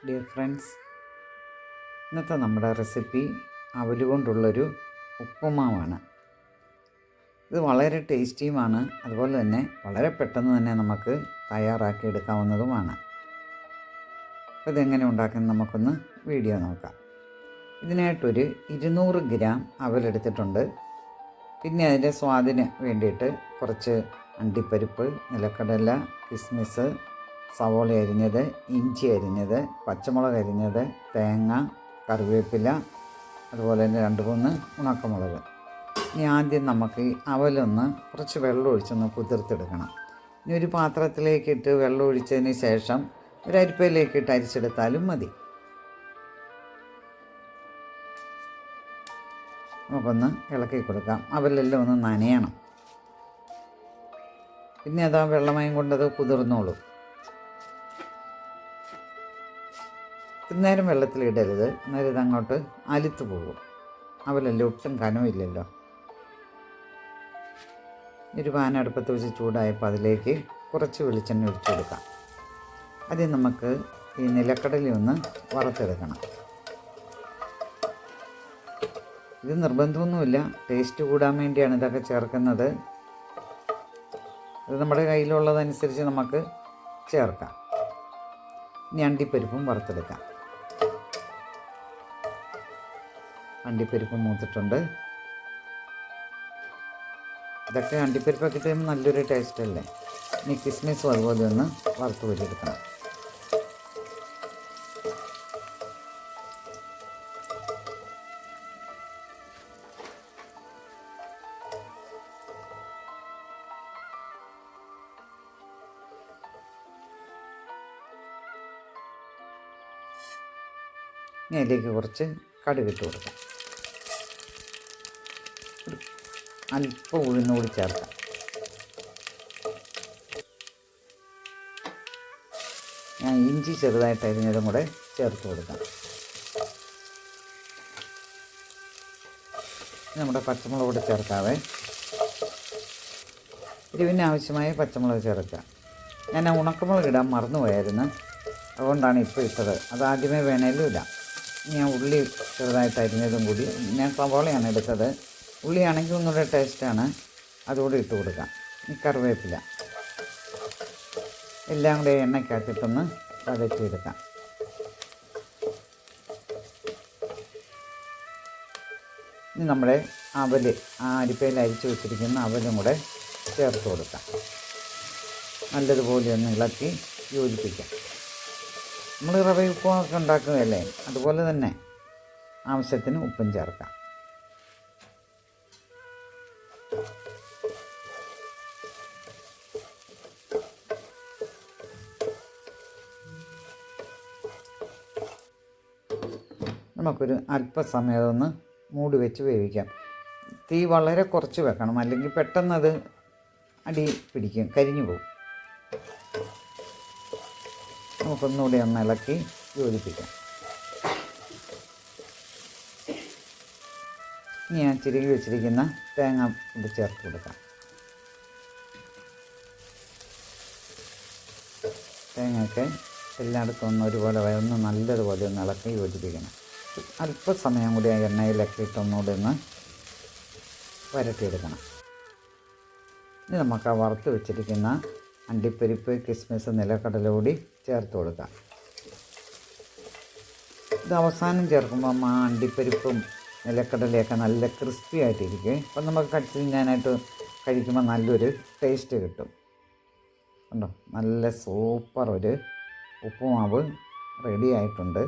Dear friends, ഇന്നത്തെ നമ്മുടെ recipe അവൽ കൊണ്ടുള്ളൊരു ഉപ്പുമാവാണ്. ഇത് വളരെ ടേസ്റ്റിയുമാണ്, അതുപോലെ തന്നെ വളരെ പെട്ടെന്ന് തന്നെ നമുക്ക് തയ്യാറാക്കി എടുക്കാവുന്നതുമാണ്. അപ്പോൾ ഇതെങ്ങനെ ഉണ്ടാക്കുന്നത് നമുക്കൊന്ന് വീഡിയോ നോക്കാം. ഇതിനായിട്ടൊരു 200 ഗ്രാം അവലെടുത്തിട്ടുണ്ട്. പിന്നെ അതിൻ്റെ സ്വാദിന് വേണ്ടിയിട്ട് കുറച്ച് അണ്ടിപ്പരിപ്പ്, നിലക്കടല, കിസ്മിസ്, സവോള അരിഞ്ഞത്, ഇഞ്ചി അരിഞ്ഞത്, പച്ചമുളക് അരിഞ്ഞത്, തേങ്ങ, കറിവേപ്പില, അതുപോലെ തന്നെ 2-3 ഉണക്കമുളക്. ഇനി ആദ്യം നമുക്ക് ഈ അവലൊന്ന് കുറച്ച് വെള്ളം ഒഴിച്ചൊന്ന് കുതിർത്തെടുക്കണം. ഇനി ഒരു പാത്രത്തിലേക്കിട്ട് വെള്ളം ഒഴിച്ചതിന് ശേഷം ഒരു അരിപ്പയിലേക്കിട്ട് അരിച്ചെടുത്താലും മതി. നമുക്കൊന്ന് ഇളക്കി കൊടുക്കാം. അവലെല്ലാം ഒന്ന് നനയണം. പിന്നെ അതാ വെള്ളമയം കൊണ്ടത് കുതിർന്നോളൂ. നേരം വെള്ളത്തിലിടരുത്, അന്നേരം ഇതങ്ങോട്ട് അലുത്ത് പോകും. അവലല്ലേ, ഒട്ടും കനമില്ലല്ലോ. ഒരു പാൻ അടുപ്പത്ത് വെച്ച് ചൂടായപ്പോൾ അതിലേക്ക് കുറച്ച് വെളിച്ചെണ്ണ ഒഴിച്ചു കൊടുക്കാം. ആദ്യം നമുക്ക് ഈ നിലക്കടല ഒന്ന് വറുത്തെടുക്കണം. ഇത് നിർബന്ധമൊന്നുമില്ല, ടേസ്റ്റ് കൂടാൻ വേണ്ടിയാണ് ഇതൊക്കെ ചേർക്കുന്നത്. ഇത് നമ്മുടെ കയ്യിലുള്ളതനുസരിച്ച് നമുക്ക് ചേർക്കാം. ഇനി അണ്ടിപ്പരിപ്പും വറുത്തെടുക്കാം. അണ്ടിപ്പരിപ്പ് മൂത്തിട്ടുണ്ട്. ഇതൊക്കെ അണ്ടിപ്പരിപ്പൊക്കെ ഇട്ട് നല്ലൊരു ടേസ്റ്റ് അല്ലേ. ഇനി കിസ്മിസും അതുപോലെ ഒന്ന് വറുത്ത് പൊരിച്ചെടുക്കണം. ഇനി അതിലേക്ക് കുറച്ച് കടുകിട്ട് കൊടുക്കാം. അല്പം ഉഴുന്നുകൂടി ചേർക്കാം. ഞാൻ ഇഞ്ചി ചെറുതായിട്ട് അരിഞ്ഞതും കൂടെ ചേർത്ത് കൊടുക്കാം. നമ്മുടെ പച്ചമുളക് കൂടെ ചേർക്കാവേ. എരിവിന് ആവശ്യമായ പച്ചമുളക് ചേർക്കാം. ഞാൻ ഉണക്കമുളക് ഇടാൻ മറന്നുപോയായിരുന്നു, അതുകൊണ്ടാണ് ഇപ്പോൾ ഇട്ടത്. അത് ആദ്യമേ വേണേലും ഇടാം. ഞാൻ ഉള്ളി ചെറുതായിട്ട് അരിഞ്ഞതും കൂടി, ഞാൻ സവോളയാണ് എടുത്തത്. ഉള്ളിയാണെങ്കിൽ ഒന്നുകൂടെ ടേസ്റ്റാണ്, അതുകൂടി ഇട്ട് കൊടുക്കാം. ഈ കറിവേപ്പില എല്ലാം കൂടെ എണ്ണയ്ക്കകത്തിട്ടൊന്ന് വഴറ്റിയെടുക്കാം. ഇനി നമ്മുടെ അവൽ, ആ അരിപ്പയിൽ അരിച്ച് വെച്ചിരിക്കുന്ന അവലും കൂടെ ചേർത്ത് കൊടുക്കാം. നല്ലതുപോലെ ഒന്ന് ഇളക്കി യോജിപ്പിക്കാം. നമ്മൾ റവ ഉപ്പുമൊക്കെ ഉണ്ടാക്കുകയല്ലേ, അതുപോലെ തന്നെ ആവശ്യത്തിന് ഉപ്പും ചേർക്കാം. നമുക്കൊരു അല്പസമയം അതൊന്ന് മൂടി വെച്ച് വേവിക്കാം. തീ വളരെ കുറച്ച് വെക്കണം, അല്ലെങ്കിൽ പെട്ടെന്നത് അടി പിടിക്കും, കരിഞ്ഞു പോകും. നമുക്കൊന്നുകൂടി ഒന്ന് ഇളക്കി യോജിപ്പിക്കാം. ഇനി ഞാൻ ചിരകി വെച്ചിരിക്കുന്ന തേങ്ങ ഇത് ചേർത്ത് കൊടുക്കാം. തേങ്ങയൊക്കെ എല്ലായിടത്തും ഒന്ന് ഒരുപോലെ ഒന്ന് നല്ലതുപോലെ ഒന്ന് ഇളക്കി യോജിപ്പിക്കണം. അല്പസമയം കൂടി ആ എണ്ണയിലൊക്കെ ഇട്ടൊന്നുകൂടി ഒന്ന് വരട്ടിയെടുക്കണം. ഇനി നമുക്ക് ആ വറുത്ത് വെച്ചിരിക്കുന്ന അണ്ടിപ്പരിപ്പ്, കിസ്മിസ്, നിലക്കടല കൂടി ചേർത്ത് കൊടുക്കാം. ഇത് അവസാനം ചേർക്കുമ്പം ആ അണ്ടിപ്പരിപ്പും നിലക്കടലയൊക്കെ നല്ല ക്രിസ്പി ആയിട്ടിരിക്കും. അപ്പം നമുക്ക് കടിച്ച് തിന്നാനായിട്ട് കഴിക്കുമ്പോൾ നല്ലൊരു ടേസ്റ്റ് കിട്ടും. കണ്ടോ, നല്ല സൂപ്പർ ഒരു ഉപ്പുമാവ് റെഡി ആയിട്ടുണ്ട്.